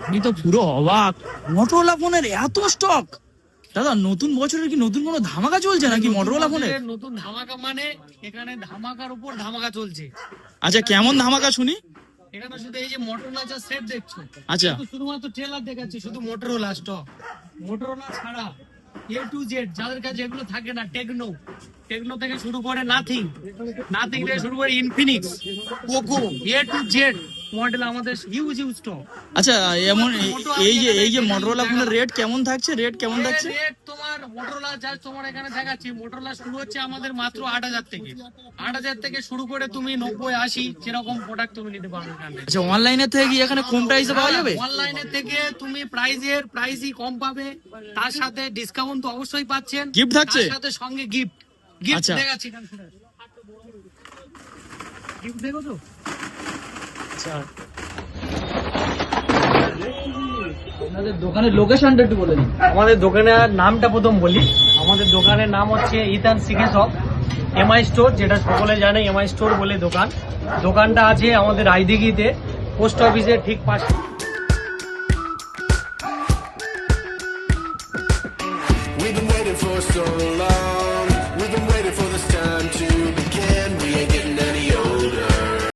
আমি তো পুরো অবাক, মোটরোলা ফোনের এত স্টক। দাদা নতুন বছরের কি নতুন কোনো ধামাকা চলছে নাকি মোটরোলা ফোনের? নতুন ধামাকা মানে এখানে ধামাকার উপর ধামাকা চলছে। আচ্ছা কেমন ধামাকা শুনি। এখানে শুধু এই যে মোটরোলা যা সেট দেখছো, আচ্ছা শুধুমাত্র ট্রেলার দেখাচ্ছি, শুধু মোটরোলা স্টক। মোটরোলা ছাড়া এ টু জেড যাদের কাছে এগুলো থাকে না, টেকনো থেকে শুরু করে নাথিং থেকে শুরু করে Infinix, Poco, A to Z model আমাদের হিউজ স্টক। আচ্ছা এমন এই যে মোটরোলা ফোনের রেট কেমন থাকছে, রেট কেমন থাকছে? রেট তোমার মোটরোলা যা তোমার এখানে দেখাচ্ছি, মোটরোলা শুরু হচ্ছে আমাদের মাত্র 8,000 থেকে। 8,000 থেকে শুরু করে তুমি 90-80 যেরকম প্রোডাক্ট তুমি নিতে পারবে এখানে। আচ্ছা অনলাইনে থেকে কি এখানে কম প্রাইসে পাওয়া যাবে? অনলাইনে থেকে তুমি প্রাইসই কম পাবে, তার সাথে ডিসকাউন্ট তো অবশ্যই পাচ্ছেন, গিফট থাকছে তার সাথে সঙ্গে গিফট আচ্ছা। দেখাচ্ছি এখানে, গিফট দেখো তো। আচ্ছা আপনাদের দোকানের লোকেশনটা একটু বলে দিন। আমাদের দোকানের নামটা প্রথম বলি। আমাদের দোকানের নাম হচ্ছে ইথান সিকে শপ এমআই স্টোর, যেটা সকলে জানে এমআই স্টোর বলে দোকান। দোকানটা আছে আমাদের আইদিঘিতে, পোস্ট অফিসের ঠিক পাশে। We've been waiting for so long. We've been waiting for this